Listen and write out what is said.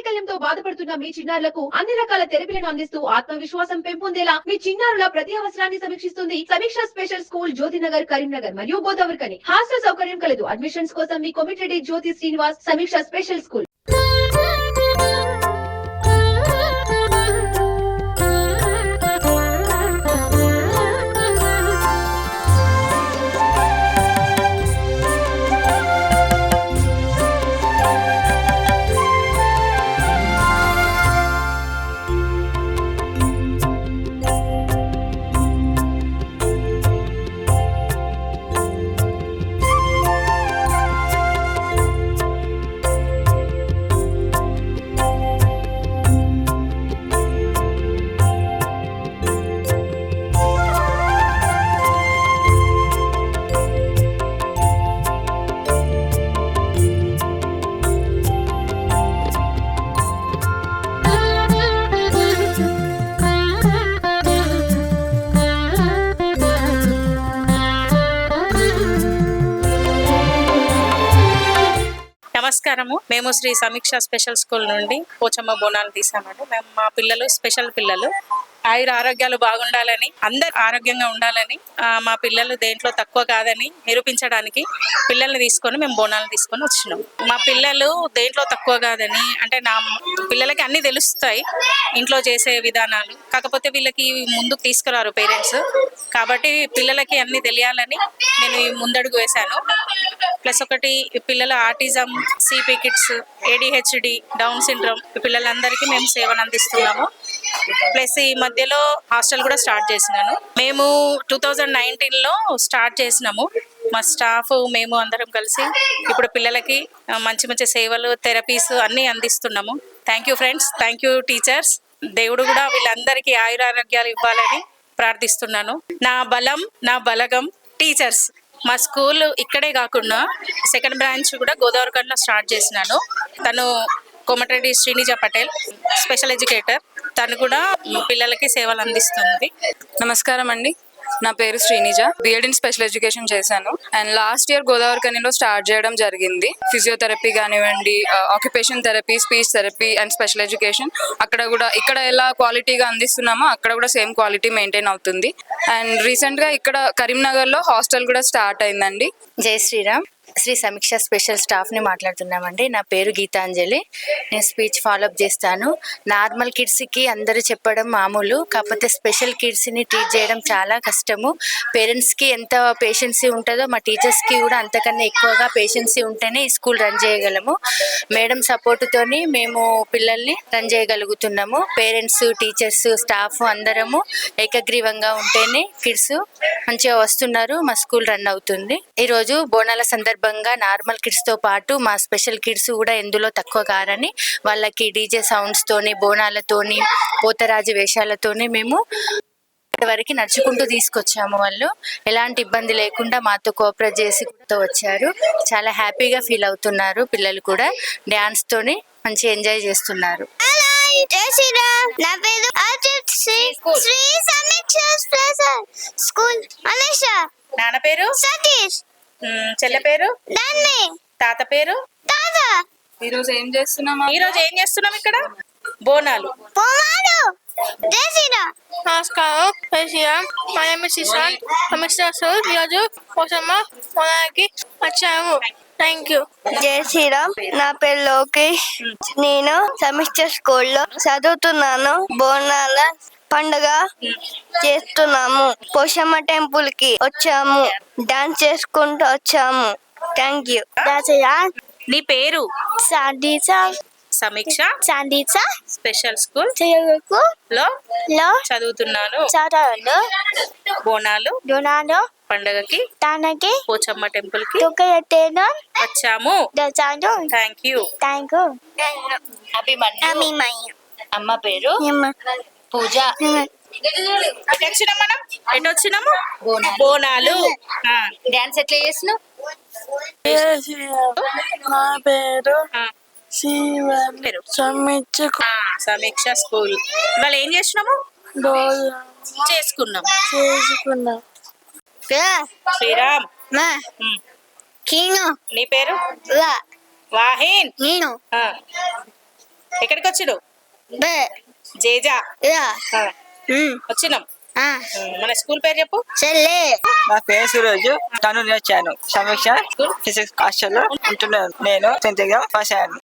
అంగవైకల్యంతో బాధపడుతున్న మీ చిన్నారులకు అన్ని రకాల థెరపీలను అందిస్తూ ఆత్మవిశ్వాసం పెంపొందేలా మీ చిన్నారుల ప్రతి అవసరాన్ని సమీక్షిస్తుంది సమీక్ష స్పెషల్ స్కూల్ జ్యోతినగర్, కరీంనగర్ మరియు గోదావరిఖని. హాస్టల్ సౌకర్యం కలదు. అడ్మిషన్స్ కోసం మీ కొమిటెడ్ జ్యోతి శ్రీనివాస్ సమీక్ష స్పెషల్ స్కూల్. నమస్కారము. మేము శ్రీ సమీక్ష స్పెషల్ స్కూల్ నుండి పోచమ్మ బోనాలు తీసామండి. మేము మా పిల్లలు స్పెషల్ పిల్లలు ఆయుర ఆరోగ్యాలు బాగుండాలని, అందరు ఆరోగ్యంగా ఉండాలని, మా పిల్లలు దేంట్లో తక్కువ కాదని నిరూపించడానికి పిల్లల్ని తీసుకొని మేము బోనాలు తీసుకొని వచ్చినాం. మా పిల్లలు దేంట్లో తక్కువ కాదని అంటే నా పిల్లలకి అన్ని తెలుస్తాయి ఇంట్లో చేసే విధానాలు, కాకపోతే వీళ్ళకి ముందుకు తీసుకురారు పేరెంట్స్. కాబట్టి పిల్లలకి అన్ని తెలియాలని నేను ముందడుగు వేశాను. ప్లస్ ఒకటి పిల్లల autism, CP kids, ADHD, down syndrome పిల్లలందరికీ మేము సేవలు అందిస్తున్నాము. ప్లస్ ఈ మధ్యలో హాస్టల్ కూడా స్టార్ట్ చేసినాను. మేము 2019లో స్టార్ట్ చేసినాము. మా స్టాఫ్ మేము అందరం కలిసి ఇప్పుడు పిల్లలకి మంచి మంచి సేవలు, థెరపీస్ అన్నీ అందిస్తున్నాము. Thank you friends, thank you teachers. దేవుడు కూడా వీళ్ళందరికీ ఆయురారోగ్యాలు ఇవ్వాలని ప్రార్థిస్తున్నాను. నా బలం, నా బలగం టీచర్స్. మా స్కూల్ ఇక్కడే కాకుండా సెకండ్ బ్రాంచ్ కూడా గోదావరిఖనిలో స్టార్ట్ చేసినాను. తను కోమటిరెడ్డి శ్రీనిజ పటేల్, స్పెషల్ ఎడ్యుకేటర్. తను కూడా పిల్లలకి సేవలు అందిస్తుంది. నమస్కారం అండి, నా పేరు Srinija. BEd in special education చేశాను అండ్ లాస్ట్ ఇయర్ గోదావరిఖనిలో స్టార్ట్ చేయడం జరిగింది. ఫిజియోథెరపీ కానివ్వండి, occupation therapy, speech therapy and special education. అక్కడ కూడా ఇక్కడ ఎలా క్వాలిటీగా అందిస్తున్నామో అక్కడ కూడా సేమ్ క్వాలిటీ మెయింటైన్ అవుతుంది. అండ్ రీసెంట్గా ఇక్కడ కరీంనగర్లో హాస్టల్ కూడా స్టార్ట్ అయిందండి. జై శ్రీరామ్. శ్రీ సమీక్ష స్పెషల్ స్టాఫ్ని మాట్లాడుతున్నామండి. నా పేరు గీతాంజలి. నేను స్పీచ్ ఫాలోఅప్ చేస్తాను. నార్మల్ కిడ్స్కి అందరూ చెప్పడం మామూలు, కాకపోతే స్పెషల్ కిడ్స్ని ట్రీట్ చేయడం చాలా కష్టము. పేరెంట్స్కి ఎంత పేషెన్సీ ఉంటుందో మా టీచర్స్కి కూడా అంతకన్నా ఎక్కువగా పేషెన్సీ ఉంటేనే ఈ స్కూల్ రన్ చేయగలము. మేడం సపోర్టుతోని మేము పిల్లల్ని రన్ చేయగలుగుతున్నాము. పేరెంట్స్, టీచర్స్, స్టాఫ్ అందరము ఏకగ్రీవంగా ఉంటేనే కిడ్స్ మంచిగా వస్తున్నారు, మా స్కూల్ రన్ అవుతుంది. ఈరోజు బోనాల సందర్భంగా నార్మల్ కిడ్స్ తో పాటు మా స్పెషల్ కిడ్స్ కూడా ఎందులో తక్కువ కారని వాళ్ళకి డీజే సౌండ్స్ తోని, బోనాలతోని, పోతరాజు వేషాలతోని మేము వరకు నడుచుకుంటూ తీసుకొచ్చాము. వాళ్ళు ఎలాంటి ఇబ్బంది లేకుండా మాతో కోఆపరేట్ చేసి వచ్చారు. చాలా హ్యాపీగా ఫీల్ అవుతున్నారు. పిల్లలు కూడా డాన్స్ తోని మంచి ఎంజాయ్ చేస్తున్నారు. నాన్న పేరు సతీష్, చెల్లె పేరు దాన్ని, తాత పేరు తాత. ఈరోజు ఏం చేస్తున్నాం ఇక్కడ? బోనాలు. నమస్కారం. మా నేమ్ ఇస్ ఇషాంత్. ఈరోజు పోచమ్మ బోనాలకి వచ్చాము. Thank you. జై శ్రీరామ్. నా పేరు లోకేష్. నేను సమీక్ష స్కూల్లో చదువుతున్నాను. బోనాల పండుగ చేస్తున్నాము. పోషమ్మ టెంపుల్ కి వచ్చాము, డాన్స్ చేసుకుంటూ వచ్చాము. Thank you. నీ పేరు? సందీసా. సమీక్ష సందీసా స్పెషల్ స్కూల్ లో చదువుతున్నాను. బోనాలు పండగకి పోచమ్మ టెంపుల్ కి వచ్చాము. Thank you. అమ్మ పేరు పూజ. ఎటు వచ్చినాము? బోనాలు. డాన్స్ ఎట్లా చేసినావు? నా పేరు సమీక్ష స్కూల్. ఇవాళ ఏం చేసినాము? చేసుకున్నాం. శ్రీరామ్. నీ పేరు? వాహిన్. ఎక్కడికి వచ్చిడు బే జేజా యా వచ్చినాం మన స్కూల్ పేరు చెప్పు. చెల్లె నా పేరు సురోజు. తను నేను వచ్చాను సమీక్ష ఫిజిక్స్ హాస్టల్లో ఉంటున్నాను. నేను 10th ఎగ్జామ్ పాస్ అయ్యాను.